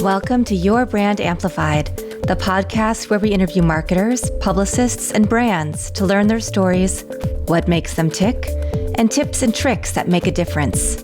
Welcome to Your Brand Amplified, the podcast where we interview marketers, publicists, and brands to learn their stories, what makes them tick, and tips and tricks that make a difference.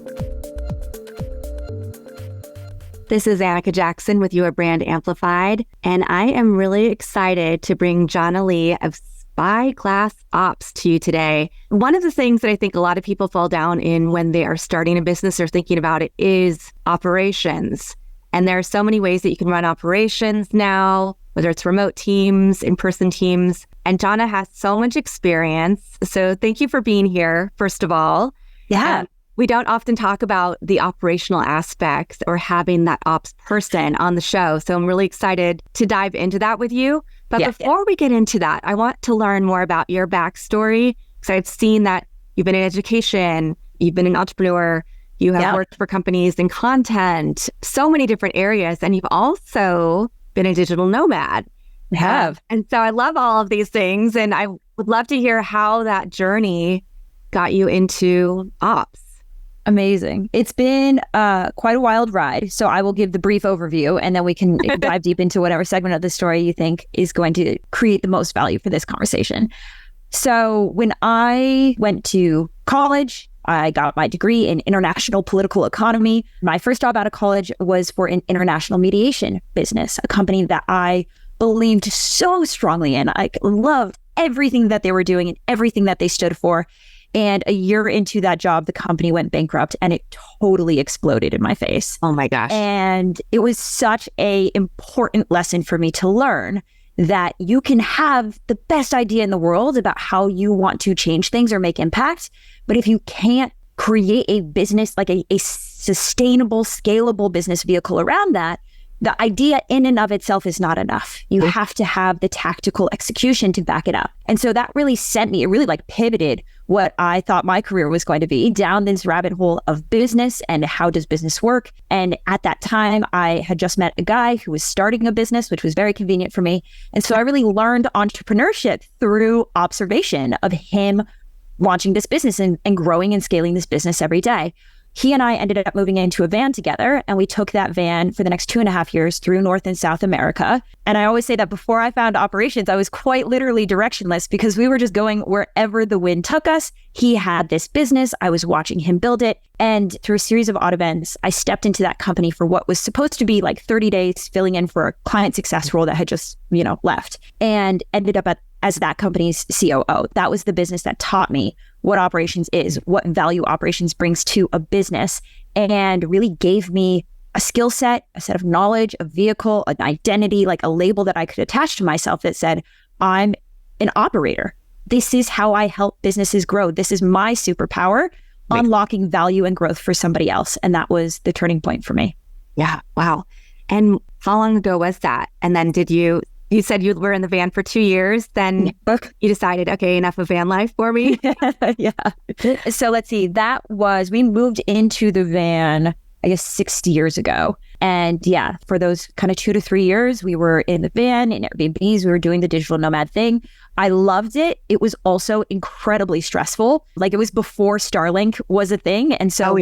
This is Annika Jackson with Your Brand Amplified, and I am really excited to bring Jhana Li of Spyglass Ops to you today. One of the things that I think a lot of people fall down in when they are starting a business or thinking about it is operations. And there are so many ways that you can run operations now, whether it's remote teams, in-person teams. And Jhana has so much experience. So thank you for being here, first of all. Yeah. We don't often talk about the operational aspects or having that ops person on the show. So I'm really excited to dive into that with you. But before we get into that, I want to learn more about your backstory, because I've seen that you've been in education, you've been an entrepreneur, you have worked for companies in content, so many different areas, and you've also been a digital nomad. I have. And so I love all of these things, and I would love to hear how that journey got you into ops. Amazing. It's been quite a wild ride. So I will give the brief overview and then we can dive deep into whatever segment of the story you think is going to create the most value for this conversation. So when I went to college, I got my degree in international political economy. My first job out of college was for an international mediation business, a company that I believed so strongly in. I loved everything that they were doing and everything that they stood for. And a year into that job, the company went bankrupt and it totally exploded in my face. Oh my gosh. And it was such an important lesson for me to learn that you can have the best idea in the world about how you want to change things or make impact. But if you can't create a business, like a sustainable, scalable business vehicle around that, the idea in and of itself is not enough. You have to have the tactical execution to back it up. And so that really it really pivoted what I thought my career was going to be down this rabbit hole of business and how does business work. And at that time, I had just met a guy who was starting a business, which was very convenient for me. And so I really learned entrepreneurship through observation of him launching this business and growing and scaling this business every day. He and I ended up moving into a van together, and we took that van for the next 2.5 years through North and South America. And I always say that before I found operations, I was quite literally directionless because we were just going wherever the wind took us. He had this business. I was watching him build it. And through a series of odd events, I stepped into that company for what was supposed to be 30 days filling in for a client success role that had just, left, and ended up as that company's COO. That was the business that taught me what operations is, what value operations brings to a business, and really gave me a skill set, a set of knowledge, a vehicle, an identity, a label that I could attach to myself that said, I'm an operator. This is how I help businesses grow. This is my superpower, unlocking value and growth for somebody else. And that was the turning point for me. Yeah. Wow. And how long ago was that? And then you said you were in the van for 2 years, then you decided, okay, enough of van life for me. Yeah. So let's see, we moved into the van, I guess 6 years ago. And yeah, for those kind of 2 to 3 years, we were in the van, in Airbnbs, we were doing the digital nomad thing. I loved it. It was also incredibly stressful. It was before Starlink was a thing. And so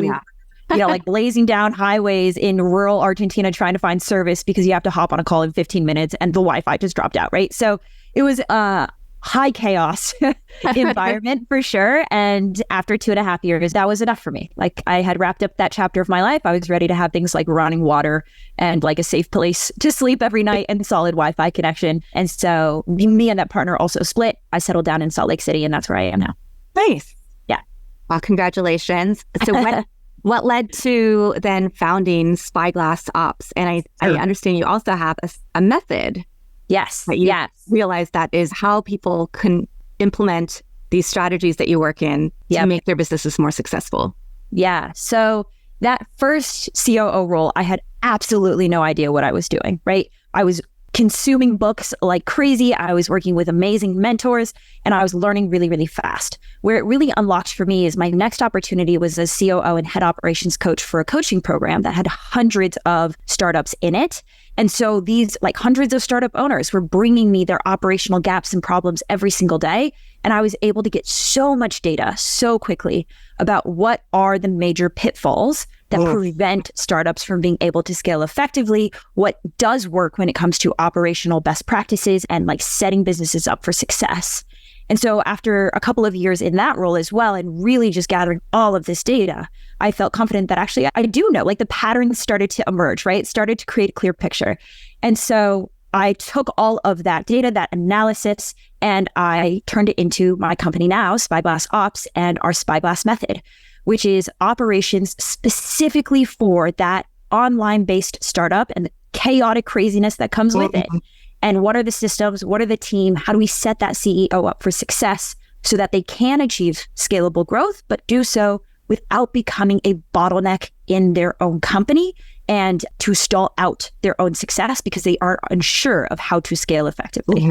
blazing down highways in rural Argentina trying to find service because you have to hop on a call in 15 minutes and the Wi-Fi just dropped out, right? So it was a high chaos environment for sure. And after 2.5 years, that was enough for me. I had wrapped up that chapter of my life. I was ready to have things like running water and a safe place to sleep every night and solid Wi-Fi connection. And so me and that partner also split. I settled down in Salt Lake City and that's where I am now. Nice. Yeah. Well, congratulations. So what led to then founding Spyglass Ops? And I understand you also have a method. Yes. You realize that is how people can implement these strategies that you work in to make their businesses more successful. Yeah. So that first COO role, I had absolutely no idea what I was doing, right? I was consuming books like crazy. I was working with amazing mentors and I was learning really, really fast. Where it really unlocked for me is my next opportunity was as COO and head operations coach for a coaching program that had hundreds of startups in it. And so these hundreds of startup owners were bringing me their operational gaps and problems every single day. And I was able to get so much data so quickly about what are the major pitfalls that prevent startups from being able to scale effectively, what does work when it comes to operational best practices and like setting businesses up for success. And so after a couple of years in that role as well, and really just gathering all of this data, I felt confident that actually I do know, like the patterns started to emerge, right? Started to create a clear picture. And so I took all of that data, that analysis, and I turned it into my company now, Spyglass Ops, and our Spyglass method, which is operations specifically for that online-based startup and the chaotic craziness that comes with it. And what are the systems? What are the team? How do we set that CEO up for success so that they can achieve scalable growth, but do so without becoming a bottleneck in their own company and to stall out their own success because they are unsure of how to scale effectively.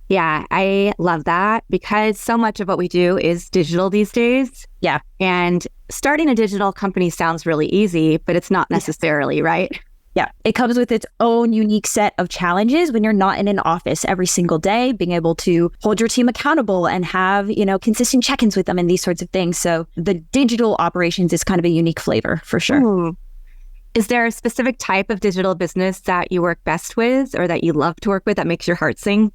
Yeah, I love that because so much of what we do is digital these days. Yeah. And starting a digital company sounds really easy, but it's not necessarily, right? Yeah. It comes with its own unique set of challenges when you're not in an office every single day, being able to hold your team accountable and have, consistent check-ins with them and these sorts of things. So the digital operations is kind of a unique flavor for sure. Is there a specific type of digital business that you work best with or that you love to work with that makes your heart sing?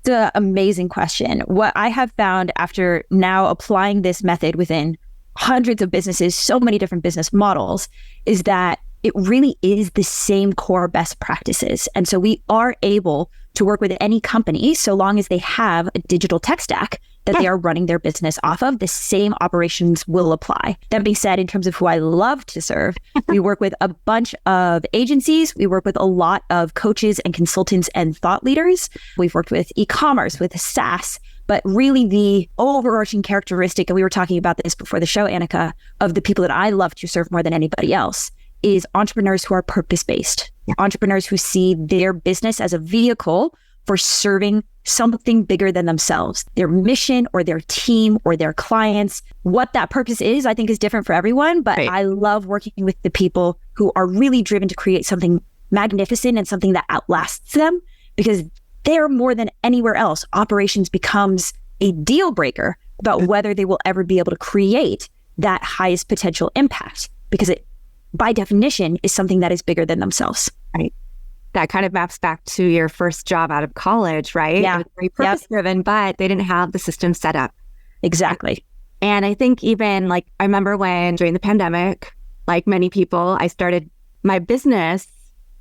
It's an amazing question. What I have found after now applying this method within hundreds of businesses, so many different business models, is that it really is the same core best practices. And so we are able to work with any company so long as they have a digital tech stack that they are running their business off of, the same operations will apply. That being said, in terms of who I love to serve, we work with a bunch of agencies. We work with a lot of coaches and consultants and thought leaders. We've worked with e-commerce, with SaaS, but really the overarching characteristic, and we were talking about this before the show, Annika, of the people that I love to serve more than anybody else is entrepreneurs who are purpose-based, entrepreneurs who see their business as a vehicle for serving something bigger than themselves, their mission or their team or their clients. What that purpose is, I think is different for everyone, but I love working with the people who are really driven to create something magnificent and something that outlasts them because they're more than anywhere else. Operations becomes a deal breaker about whether they will ever be able to create that highest potential impact because it, by definition, is something that is bigger than themselves. Right. That kind of maps back to your first job out of college, right? Yeah. It was very purpose-driven, but they didn't have the system set up. Exactly. And I think even I remember when during the pandemic, like many people, I started my business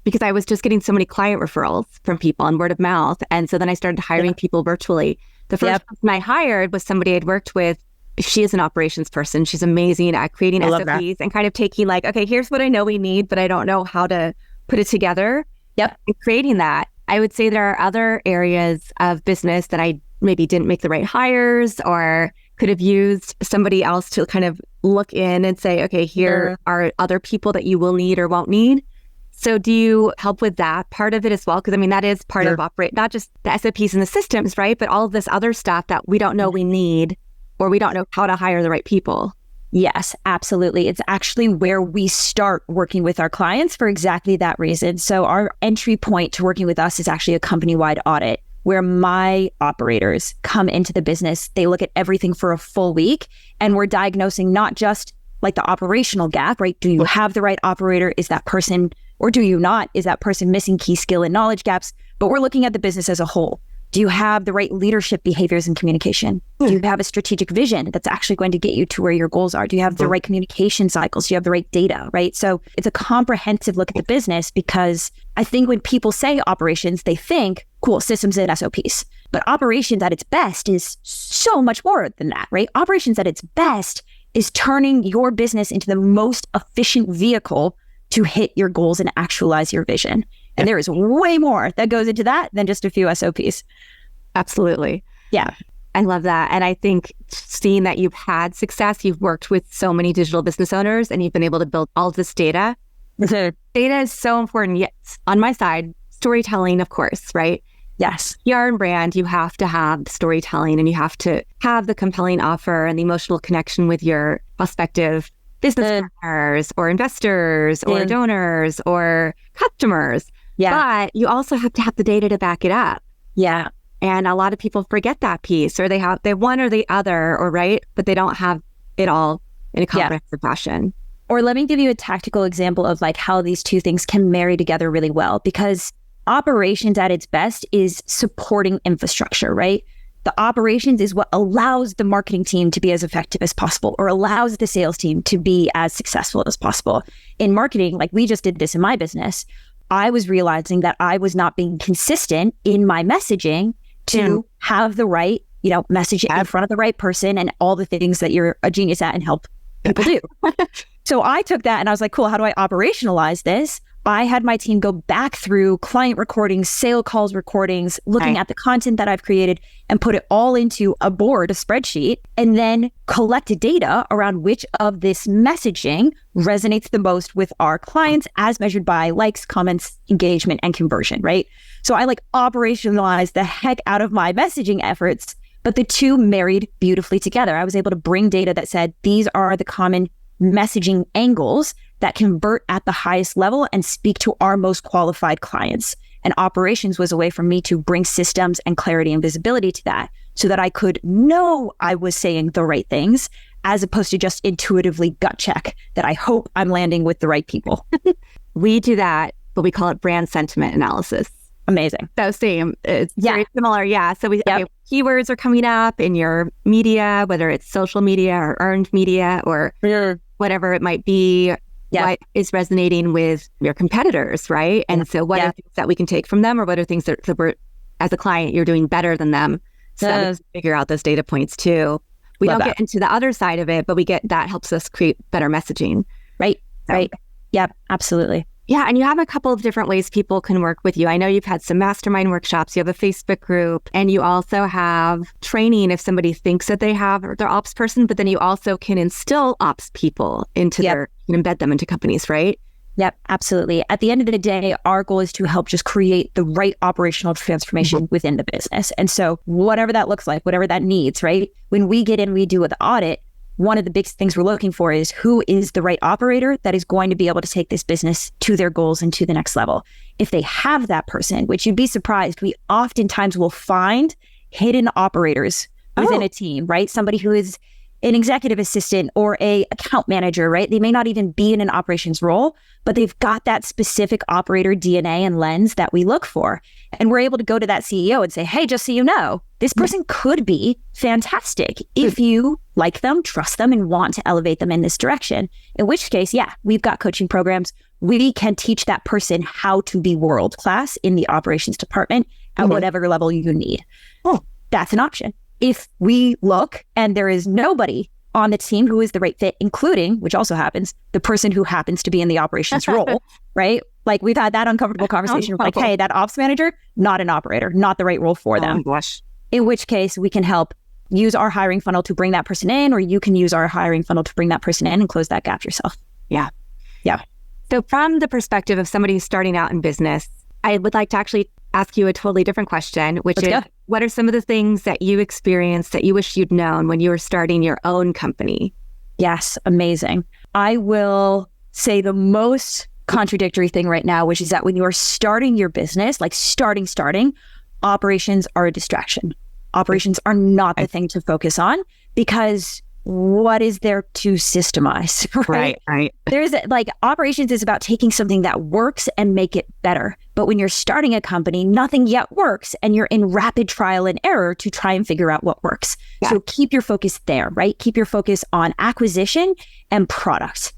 because I was just getting so many client referrals from people and word of mouth. And so then I started hiring people virtually. The first person I hired was somebody I'd worked with. She is an operations person. She's amazing at creating SOPs and kind of taking okay, here's what I know we need, but I don't know how to put it together. And creating that. I would say there are other areas of business that I maybe didn't make the right hires or could have used somebody else to kind of look in and say, okay, here are other people that you will need or won't need. So do you help with that part of it as well? Because I mean, that is part of not just the SOPs and the systems, right? But all of this other stuff that we don't know we need or we don't know how to hire the right people. Yes, absolutely. It's actually where we start working with our clients for exactly that reason. So our entry point to working with us is actually a company-wide audit where my operators come into the business. They look at everything for a full week and we're diagnosing not just the operational gap, right? Do you have the right operator? Is that person, or do you not? Is that person missing key skill and knowledge gaps? But we're looking at the business as a whole. Do you have the right leadership behaviors and communication? Do you have a strategic vision that's actually going to get you to where your goals are? Do you have the right communication cycles? Do you have the right data, right? So it's a comprehensive look at the business because I think when people say operations, they think, cool, systems and SOPs. But operations at its best is so much more than that, right? Operations at its best is turning your business into the most efficient vehicle to hit your goals and actualize your vision. And there is way more that goes into that than just a few SOPs. Absolutely. Yeah. I love that. And I think seeing that you've had success, you've worked with so many digital business owners and you've been able to build all of this data. Data is so important. Yes. On my side, storytelling, of course, right? Yes. PR and brand, you have to have storytelling and you have to have the compelling offer and the emotional connection with your prospective business partners or investors or donors or customers. Yeah. But you also have to have the data to back it up. Yeah. And a lot of people forget that piece or they have one or the other, or right, but they don't have it all in a comprehensive fashion. Or let me give you a tactical example of like how these two things can marry together really well, because operations at its best is supporting infrastructure, right? The operations is what allows the marketing team to be as effective as possible, or allows the sales team to be as successful as possible. In marketing, like we just did this in my business, I was realizing that I was not being consistent in my messaging to have the right, message in front of the right person and all the things that you're a genius at and help people do. So I took that and I was like, cool, how do I operationalize this? I had my team go back through client recordings, sale calls recordings, looking at the content that I've created and put it all into a board, a spreadsheet, and then collect data around which of this messaging resonates the most with our clients as measured by likes, comments, engagement, and conversion, right? So I operationalized the heck out of my messaging efforts, but the two married beautifully together. I was able to bring data that said, these are the common messaging angles that convert at the highest level and speak to our most qualified clients. And operations was a way for me to bring systems and clarity and visibility to that so that I could know I was saying the right things as opposed to just intuitively gut check that I hope I'm landing with the right people. We do that, but we call it brand sentiment analysis. Amazing. So same. It's very similar. Yeah. So okay, keywords are coming up in your media, whether it's social media or earned media or whatever it might be. What is resonating with your competitors, right? And so what are things that we can take from them, or what are things that we're, as a client, you're doing better than them? So that we can figure out those data points too. We don't get into the other side of it, but that helps us create better messaging. Right. Yeah, absolutely. Yeah. And you have a couple of different ways people can work with you. I know you've had some mastermind workshops, you have a Facebook group, and you also have training if somebody thinks that they have their ops person, but then you also can instill ops people into embed them into companies, right? Yep, absolutely. At the end of the day, our goal is to help just create the right operational transformation within the business. And so whatever that looks like, whatever that needs, right? When we get in, we do an audit. One of the big things we're looking for is who is the right operator that is going to be able to take this business to their goals and to the next level. If they have that person, which you'd be surprised, we oftentimes will find hidden operators within a team, right? Somebody who is an executive assistant or a account manager, right? They may not even be in an operations role, but they've got that specific operator DNA and lens that we look for. And we're able to go to that CEO and say, hey, just so you know, this person could be fantastic if you like them, trust them, and want to elevate them in this direction. In which case, we've got coaching programs. We can teach that person how to be world-class in the operations department at whatever level you need. That's an option. If we look and there is nobody on the team who is the right fit, including, which also happens, the person who happens to be in the operations role, right? Like we've had that uncomfortable conversation like, hey, that ops manager, not an operator, not the right role for them. Gosh. In which case we can help use our hiring funnel to bring that person in, or you can use our hiring funnel to bring that person in and close that gap yourself. Yeah. So from the perspective of somebody who's starting out in business, I would like to actually ask you a totally different question, which is, what are some of the things that you experienced that you wish you'd known when you were starting your own company? Yes, amazing. I will say the most contradictory thing right now, which is that when you are starting your business, like starting, operations are a distraction. Operations are not the thing to focus on, because what is there to systemize, right? There's operations is about taking something that works and make it better. But when you're starting a company, nothing yet works and you're in rapid trial and error to try and figure out what works. So keep your focus there, right? Keep your focus on acquisition and product.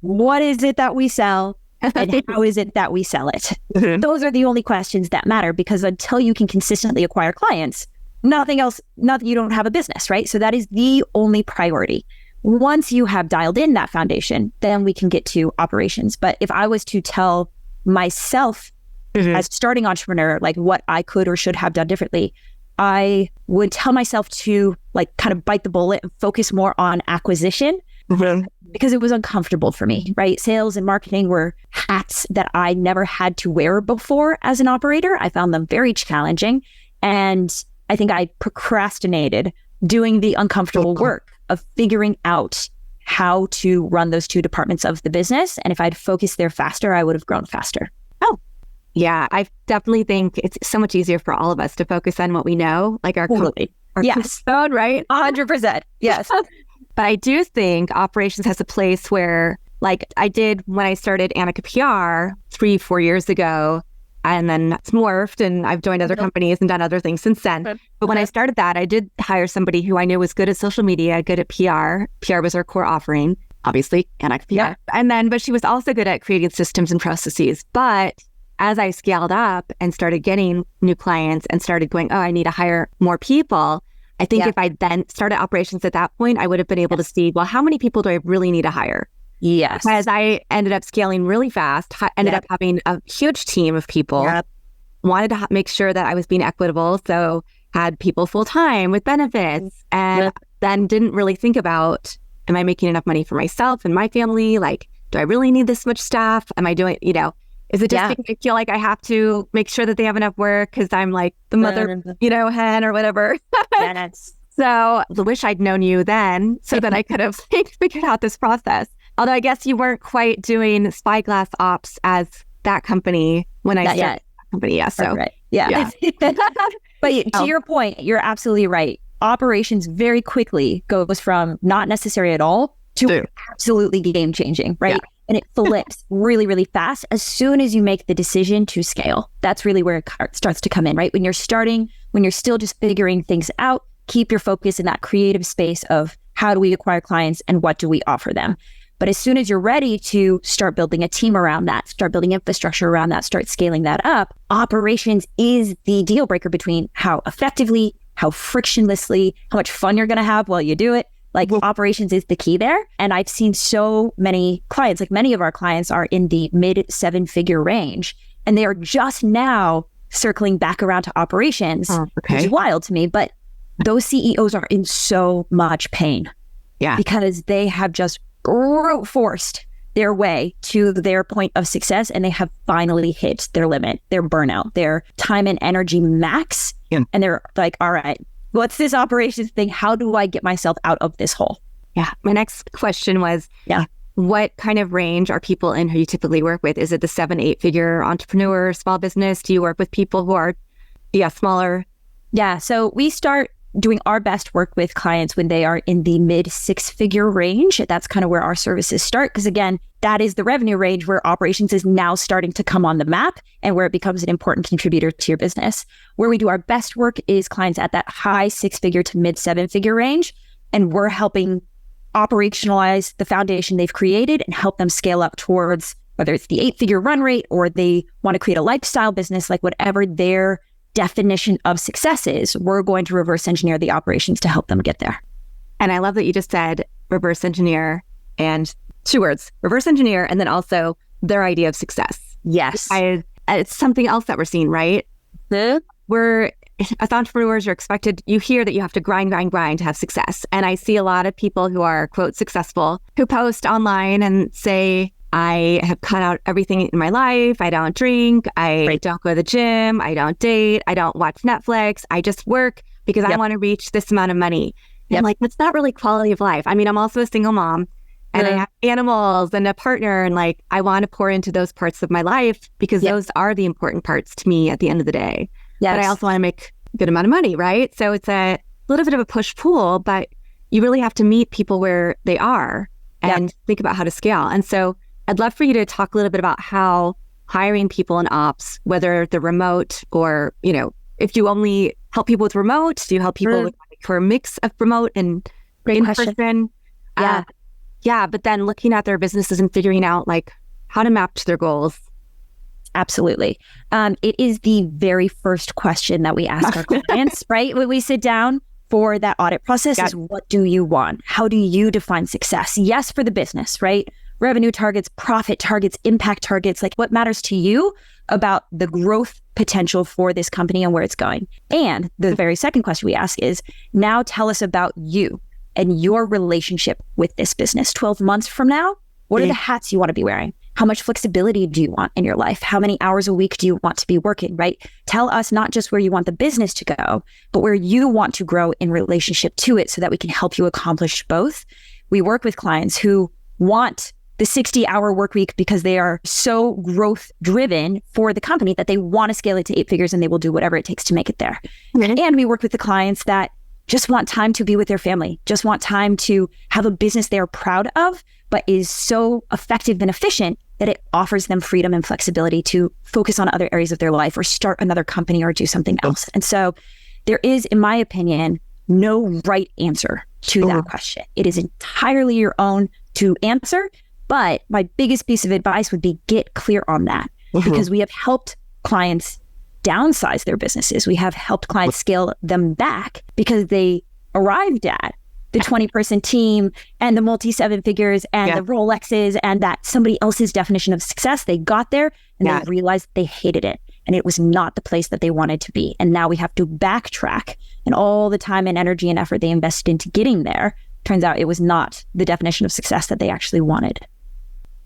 What is it that we sell and how is it that we sell it? Those are the only questions that matter, because until you can consistently acquire clients, nothing else, not that you don't have a business, right? So that is the only priority. Once you have dialed in that foundation, then we can get to operations. But if I was to tell myself as a starting entrepreneur, like what I could or should have done differently, I would tell myself to kind of bite the bullet and focus more on acquisition, because it was uncomfortable for me, right? Sales and marketing were hats that I never had to wear before as an operator. I found them very challenging. And I think I procrastinated doing the uncomfortable work of figuring out how to run those two departments of the business. And if I'd focused there faster, I would have grown faster. Yeah, I definitely think it's so much easier for all of us to focus on what we know, like our company. Yes. Right? 100%. Yes. But I do think operations has a place where like I did when I started Annika PR 3-4 years ago. And then it's morphed and I've joined other companies and done other things since then. But when I started that, I did hire somebody who I knew was good at social media, good at PR. PR was our core offering, obviously, Annika PR. Yeah. And then, but she was also good at creating systems and processes. But as I scaled up and started getting new clients and started going, I need to hire more people. I think if I then started operations at that point, I would have been able to see, well, how many people do I really need to hire? Yes. Because I ended up scaling really fast, ended up having a huge team of people, wanted to make sure that I was being equitable. So had people full time with benefits and then didn't really think about, am I making enough money for myself and my family? Like, do I really need this much staff? Am I doing, is it just because I feel like I have to make sure that they have enough work because I'm like the mother, hen or whatever. So I wish I'd known you then so that I could have figured out this process. Although I guess you weren't quite doing Spyglass ops as that company when I started that company. Yeah. So, But to your point, you're absolutely right. Operations very quickly goes from not necessary at all to absolutely game changing, right? Yeah. And it flips really, really fast as soon as you make the decision to scale. That's really where it starts to come in, right? When you're still just figuring things out, keep your focus in that creative space of how do we acquire clients and what do we offer them? But as soon as you're ready to start building a team around that, start building infrastructure around that, start scaling that up, operations is the deal breaker between how effectively, how frictionlessly, how much fun you're going to have while you do it. Like operations is the key there. And I've seen so many clients, like many of our clients are in the mid 7-figure range, and they are just now circling back around to operations, which is wild to me. But those CEOs are in so much pain because they have just brute forced their way to their point of success, and they have finally hit their limit, their burnout, their time and energy max. And they're like, all right, what's this operations thing? How do I get myself out of this hole? Yeah. My next question was, what kind of range are people in who you typically work with? Is it the 7-8 figure entrepreneur, small business? Do you work with people who are smaller? Yeah. So we start doing our best work with clients when they are in the mid 6-figure range. That's kind of where our services start. Because again, that is the revenue range where operations is now starting to come on the map and where it becomes an important contributor to your business. Where we do our best work is clients at that high 6-figure to mid 7-figure range. And we're helping operationalize the foundation they've created and help them scale up towards whether it's the 8-figure run rate or they want to create a lifestyle business, like whatever their definition of success is, we're going to reverse engineer the operations to help them get there. And I love that you just said reverse engineer, and 2 words, reverse engineer, and then also their idea of success. Yes. It's something else that we're seeing, right? We're, as entrepreneurs, you hear that you have to grind to have success. And I see a lot of people who are, quote, successful, who post online and say, I have cut out everything in my life. I don't drink. I don't go to the gym. I don't date. I don't watch Netflix. I just work because I want to reach this amount of money. And I'm like, that's not really quality of life. I mean, I'm also a single mom and I have animals and a partner. And like, I want to pour into those parts of my life because those are the important parts to me at the end of the day. Yes. But I also want to make a good amount of money, right? So it's a little bit of a push-pull, but you really have to meet people where they are and think about how to scale. And so I'd love for you to talk a little bit about how hiring people in ops, whether they're remote or, if you only help people with remote, do you help people with for a mix of remote and in-person? But then looking at their businesses and figuring out like how to map to their goals. Absolutely. It is the very first question that we ask our clients, right? When we sit down for that audit process is what do you want? How do you define success? Yes, for the business, right? Revenue targets, profit targets, impact targets, like what matters to you about the growth potential for this company and where it's going. And the very second question we ask is, now tell us about you and your relationship with this business. 12 months from now, what are the hats you want to be wearing? How much flexibility do you want in your life? How many hours a week do you want to be working, right? Tell us not just where you want the business to go, but where you want to grow in relationship to it so that we can help you accomplish both. We work with clients who want the 60-hour work week because they are so growth driven for the company that they want to scale it to 8 figures and they will do whatever it takes to make it there. And we work with the clients that just want time to be with their family, just want time to have a business they're proud of, but is so effective and efficient that it offers them freedom and flexibility to focus on other areas of their life or start another company or do something else. And so there is, in my opinion, no right answer to that question. It is entirely your own to answer. But my biggest piece of advice would be get clear on that, because we have helped clients downsize their businesses. We have helped clients scale them back because they arrived at the 20-person team and the multi-seven figures and the Rolexes and that somebody else's definition of success. They got there and they realized they hated it and it was not the place that they wanted to be. And now we have to backtrack, and all the time and energy and effort they invested into getting there, turns out it was not the definition of success that they actually wanted.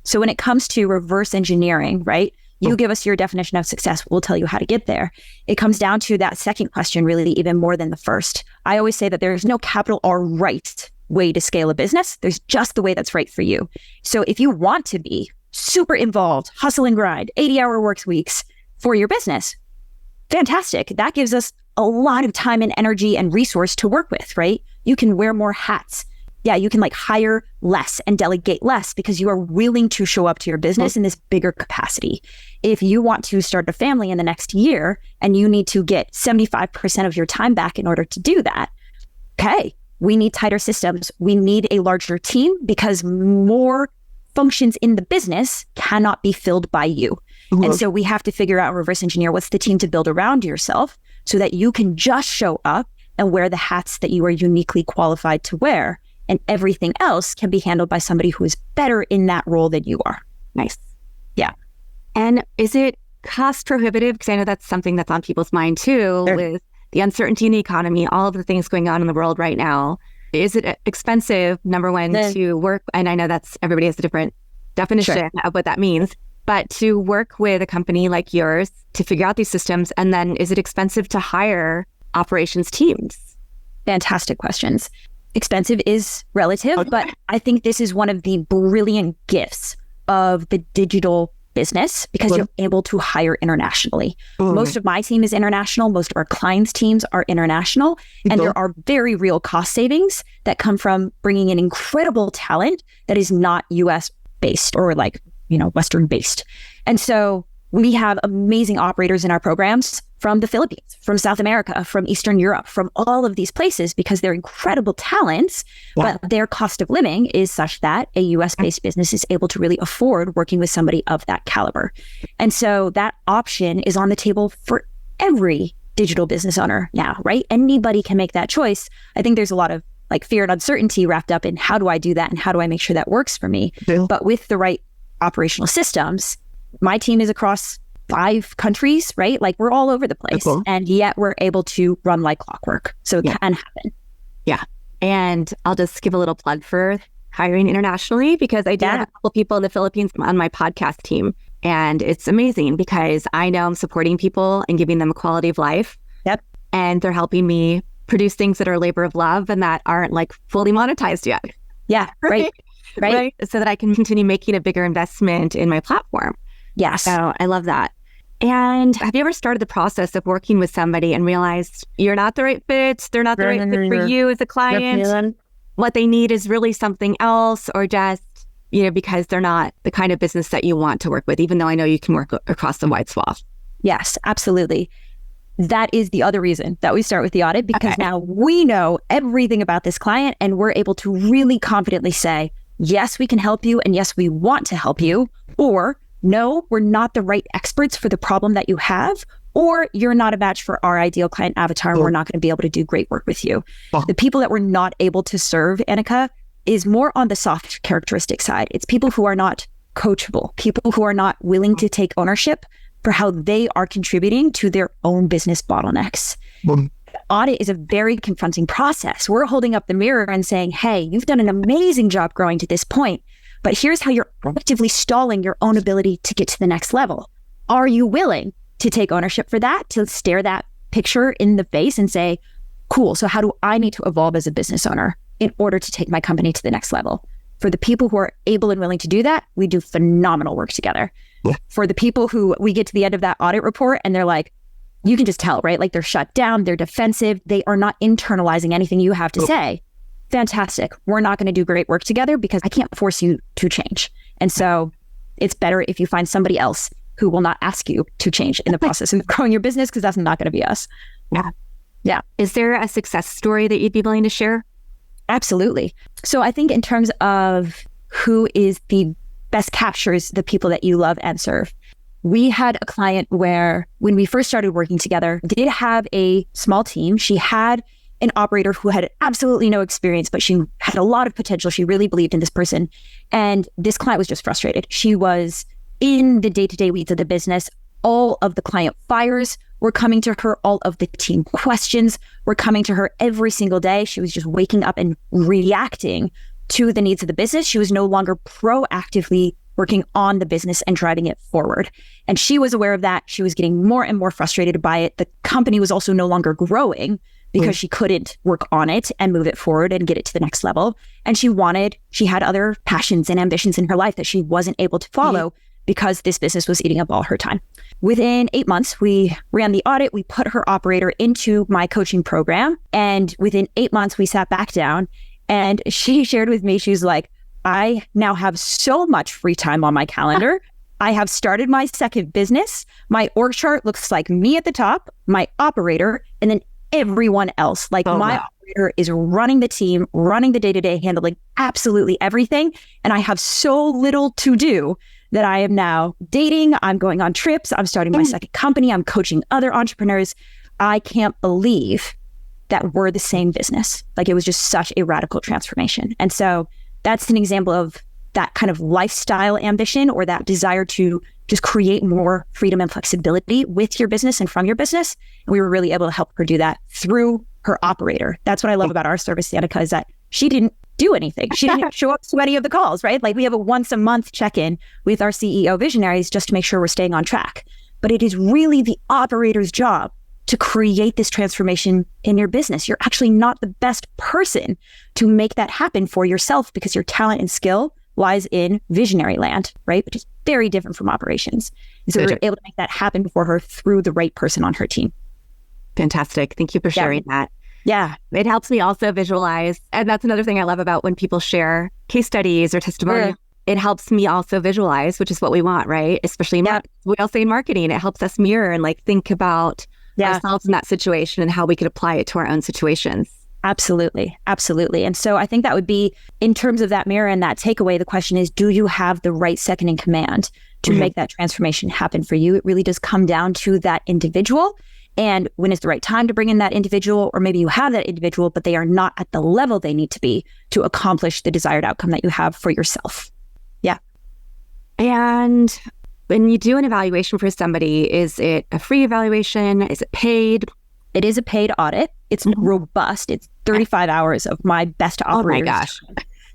So when it comes to reverse engineering, right? You give us your definition of success, we'll tell you how to get there. It comes down to that second question, really, even more than the first. I always say that there's no capital R right way to scale a business. There's just the way that's right for you. So if you want to be super involved, hustle and grind, 80-hour work weeks for your business, fantastic. That gives us a lot of time and energy and resource to work with, right? You can wear more hats. Yeah, you can hire less and delegate less because you are willing to show up to your business in this bigger capacity. If you want to start a family in the next year and you need to get 75% of your time back in order to do that, okay, we need tighter systems. We need a larger team because more functions in the business cannot be filled by you. And so we have to figure out, reverse engineer, what's the team to build around yourself so that you can just show up and wear the hats that you are uniquely qualified to wear. And everything else can be handled by somebody who is better in that role than you are. Nice. Yeah. And is it cost prohibitive? Because I know that's something that's on people's mind too, with the uncertainty in the economy, all of the things going on in the world right now. Is it expensive, number one, to work? And I know that's, everybody has a different definition of what that means, but to work with a company like yours to figure out these systems. And then is it expensive to hire operations teams? Fantastic questions. Expensive is relative, but I think this is one of the brilliant gifts of the digital business because you're able to hire internationally. Most of my team is international. Most of our clients' teams are international. And there are very real cost savings that come from bringing in incredible talent that is not US based or Western based. And so we have amazing operators in our programs from the Philippines, from South America, from Eastern Europe, from all of these places because they're incredible talents, but their cost of living is such that a US-based business is able to really afford working with somebody of that caliber. And so that option is on the table for every digital business owner now, right? Anybody can make that choice. I think there's a lot of fear and uncertainty wrapped up in how do I do that and how do I make sure that works for me? But with the right operational systems, my team is across 5 countries, right? We're all over the place. And yet we're able to run like clockwork. So it can happen. Yeah. And I'll just give a little plug for hiring internationally because I do have a couple people in the Philippines on my podcast team. And it's amazing because I know I'm supporting people and giving them a quality of life. Yep. And they're helping me produce things that are labor of love and that aren't fully monetized yet. Yeah. Right. So that I can continue making a bigger investment in my platform. Yes. So I love that. And have you ever started the process of working with somebody and realized you're not the right fit, they're not the right fit for you as a client, what they need is really something else, or just, because they're not the kind of business that you want to work with, even though I know you can work across the wide swath? Yes, absolutely. That is the other reason that we start with the audit, because now we know everything about this client and we're able to really confidently say, yes, we can help you. And yes, we want to help you. Or no, we're not the right experts for the problem that you have, or you're not a match for our ideal client avatar and we're not going to be able to do great work with you. The people that we're not able to serve, Annika, is more on the soft characteristic side. It's people who are not coachable, people who are not willing to take ownership for how they are contributing to their own business bottlenecks. Audit is a very confronting process. We're holding up the mirror and saying, hey, you've done an amazing job growing to this point, but here's how you're actively stalling your own ability to get to the next level. Are you willing to take ownership for that, to stare that picture in the face and say, cool, so how do I need to evolve as a business owner in order to take my company to the next level? For the people who are able and willing to do that, we do phenomenal work together. For the people who we get to the end of that audit report and they're like, you can just tell, right? They're shut down, they're defensive, they are not internalizing anything you have to say. fantastic. We're not going to do great work together because I can't force you to change. And so it's better if you find somebody else who will not ask you to change in the process of growing your business, because that's not going to be us. Yeah. Yeah. Is there a success story that you'd be willing to share? Absolutely. So I think in terms of who is the best captures the people that you love and serve, we had a client where when we first started working together, did have a small team. She had an operator who had absolutely no experience, but she had a lot of potential. She really believed in this person. And this client was just frustrated. She was in the day-to-day weeds of the business. All of the client fires were coming to her. All of the team questions were coming to her every single day. She was just waking up and reacting to the needs of the business. She was no longer proactively working on the business and driving it forward. And she was aware of that. She was getting more and more frustrated by it. The company was also no longer growing because she couldn't work on it and move it forward and get it to the next level. And she had other passions and ambitions in her life that she wasn't able to follow because this business was eating up all her time. Within 8 months, we ran the audit. We put her operator into my coaching program. And within 8 months, we sat back down and she shared with me, she was like, I now have so much free time on my calendar. I have started my second business. My org chart looks like me at the top, my operator, and then everyone else. Like my operator is running the team, running the day-to-day, handling absolutely everything. And I have so little to do that I am now dating. I'm going on trips. I'm starting my second company. I'm coaching other entrepreneurs. I can't believe that we're the same business. Like, it was just such a radical transformation. And so that's an example of that kind of lifestyle ambition, or that desire to just create more freedom and flexibility with your business and from your business. And we were really able to help her do that through her operator. That's what I love about our service, Danica, is that she didn't do anything. She didn't show up to any of the calls, right? Like, we have a once a month check-in with our CEO visionaries just to make sure we're staying on track. But it is really the operator's job to create this transformation in your business. You're actually not the best person to make that happen for yourself, because your talent and skill lies in visionary land, right? Which is very different from operations. And so we were able to make that happen for her through the right person on her team. Fantastic. Thank you for sharing that. Yeah. It helps me also visualize. And that's another thing I love about when people share case studies or testimonials. It helps me also visualize, which is what we want, right? Especially we all say in marketing, it helps us mirror and like think about ourselves in that situation and how we could apply it to our own situations. Absolutely. Absolutely. And so I think that would be, in terms of that mirror and that takeaway, the question is, do you have the right second in command to make that transformation happen for you? It really does come down to that individual. And when is the right time to bring in that individual, or maybe you have that individual, but they are not at the level they need to be to accomplish the desired outcome that you have for yourself. Yeah. And when you do an evaluation for somebody, is it a free evaluation? Is it paid? It is a paid audit. It's robust. It's 35 hours of my best operators. Oh my gosh.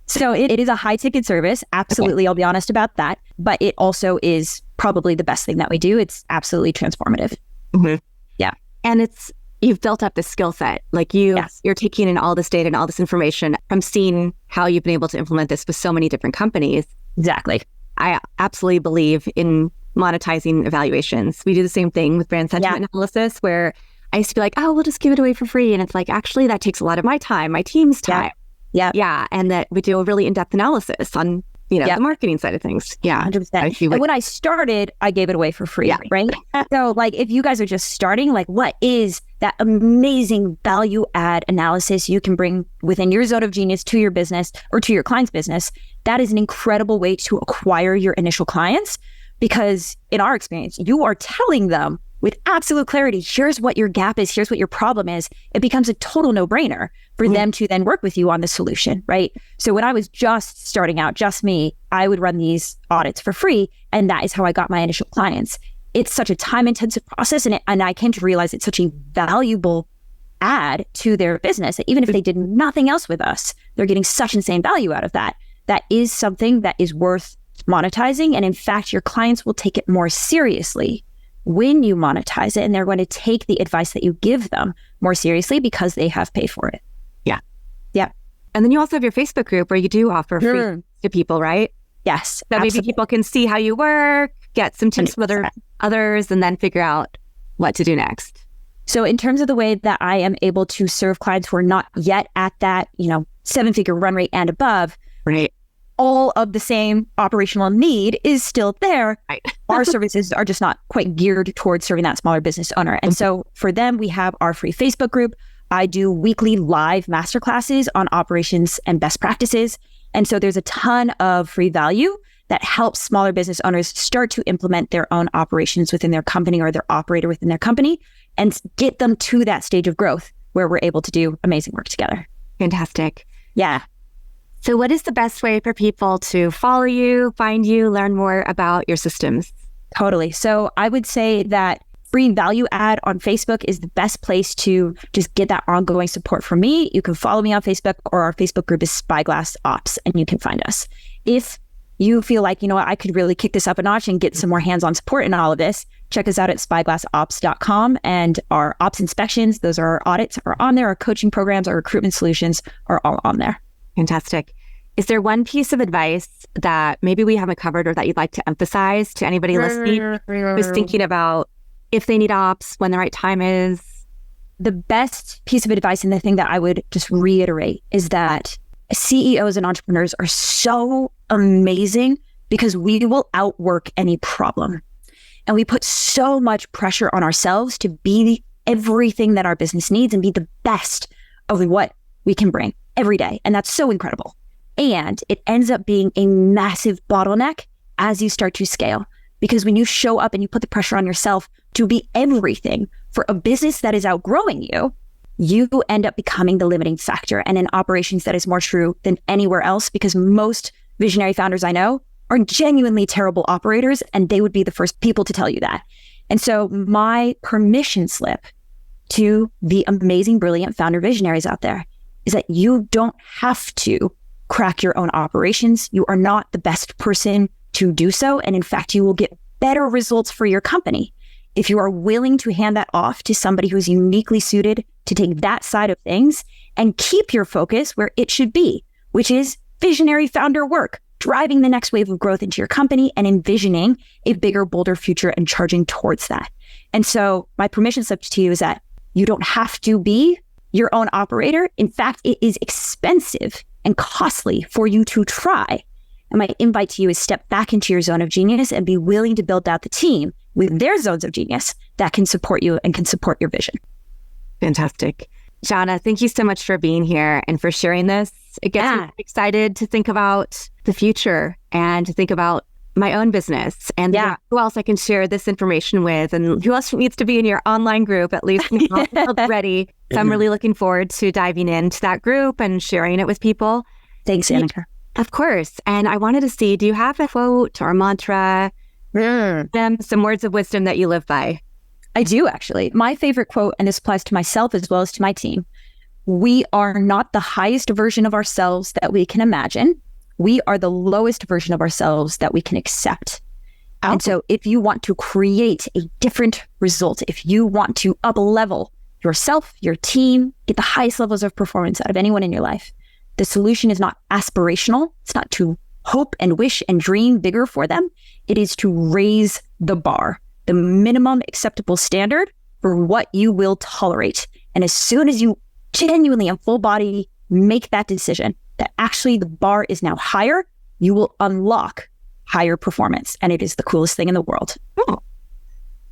So it is a high ticket service. Absolutely. I'll be honest about that. But it also is probably the best thing that we do. It's absolutely transformative. Yeah. And you've built up the skill set. Like you're taking in all this data and all this information from seeing how you've been able to implement this with so many different companies. Exactly. I absolutely believe in monetizing evaluations. We do the same thing with brand sentiment analysis, where I used to be like, oh, we'll just give it away for free. And it's like, actually, that takes a lot of my time, my team's time. Yeah. And that we do a really in-depth analysis on, the marketing side of things. Yeah. 100%. And when I started, I gave it away for free, right? So like, if you guys are just starting, like, what is that amazing value add analysis you can bring within your zone of genius to your business or to your client's business? That is an incredible way to acquire your initial clients, because in our experience, you are telling them with absolute clarity, here's what your gap is, here's what your problem is. It becomes a total no-brainer for them to then work with you on the solution, right? So when I was just starting out, just me, I would run these audits for free. And that is how I got my initial clients. It's such a time-intensive process. And I came to realize it's such a valuable add to their business that even if they did nothing else with us, they're getting such insane value out of that. That is something that is worth monetizing. And in fact, your clients will take it more seriously when you monetize it, and they're going to take the advice that you give them more seriously because they have paid for it. Yeah. And then you also have your Facebook group where you do offer free to people, right? Yes. So maybe people can see how you work, get some tips from others, and then figure out what to do next. So in terms of the way that I am able to serve clients who are not yet at that, 7-figure run rate and above, Right. all of the same operational need is still there. Right. Our services are just not quite geared towards serving that smaller business owner. And so for them, we have our free Facebook group. I do weekly live masterclasses on operations and best practices. And so there's a ton of free value that helps smaller business owners start to implement their own operations within their company or their operator within their company and get them to that stage of growth where we're able to do amazing work together. Fantastic. Yeah. So what is the best way for people to follow you, find you, learn more about your systems? Totally. So I would say that free value add on Facebook is the best place to just get that ongoing support from me. You can follow me on Facebook, or our Facebook group is Spyglass Ops, and you can find us. If you feel like, I could really kick this up a notch and get some more hands-on support in all of this, check us out at spyglassops.com, and our ops inspections, those are our audits, are on there. Our coaching programs, our recruitment solutions are all on there. Fantastic. Is there one piece of advice that maybe we haven't covered or that you'd like to emphasize to anybody listening who's thinking about if they need ops, when the right time is? The best piece of advice, and the thing that I would just reiterate, is that CEOs and entrepreneurs are so amazing because we will outwork any problem. And we put so much pressure on ourselves to be everything that our business needs and be the best of what we can bring every day. And that's so incredible. And it ends up being a massive bottleneck as you start to scale. Because when you show up and you put the pressure on yourself to be everything for a business that is outgrowing you, you end up becoming the limiting factor. And in operations, that is more true than anywhere else, because most visionary founders I know are genuinely terrible operators, and they would be the first people to tell you that. And so my permission slip to the amazing, brilliant founder visionaries out there is that you don't have to crack your own operations. You are not the best person to do so. And in fact, you will get better results for your company if you are willing to hand that off to somebody who's uniquely suited to take that side of things and keep your focus where it should be, which is visionary founder work, driving the next wave of growth into your company and envisioning a bigger, bolder future and charging towards that. And so my permission slip to you is that you don't have to be your own operator. In fact, it is expensive and costly for you to try. And my invite to you is step back into your zone of genius and be willing to build out the team with their zones of genius that can support you and can support your vision. Fantastic. Jhana, thank you so much for being here and for sharing this. It gets me excited to think about the future and to think about my own business and who else I can share this information with and who else needs to be in your online group, at least ready. So I'm really looking forward to diving into that group and sharing it with people. Thanks, Annika. Of course. And I wanted to see, do you have a quote or a mantra, some words of wisdom that you live by? I do, actually. My favorite quote, and this applies to myself as well as to my team: we are not the highest version of ourselves that we can imagine. We are the lowest version of ourselves that we can accept. Oh. And so if you want to create a different result, if you want to up-level yourself, your team, get the highest levels of performance out of anyone in your life, the solution is not aspirational. It's not to hope and wish and dream bigger for them. It is to raise the bar, the minimum acceptable standard for what you will tolerate. And as soon as you genuinely and full body make that decision that actually the bar is now higher, you will unlock higher performance. And it is the coolest thing in the world. Oh,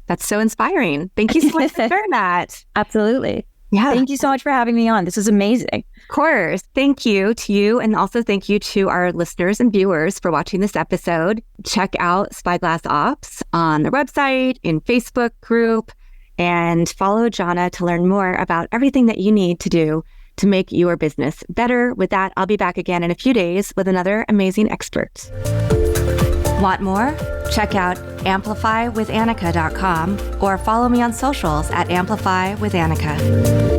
that's so inspiring. Thank you so much for sharing that. Absolutely. Yeah. Thank you so much for having me on. This was amazing. Of course. Thank you to you. And also thank you to our listeners and viewers for watching this episode. Check out Spyglass Ops on their website, in Facebook group, and follow Jhana to learn more about everything that you need to do to make your business better. With that, I'll be back again in a few days with another amazing expert. Want more? Check out amplifywithannika.com or follow me on socials at amplifywithannika.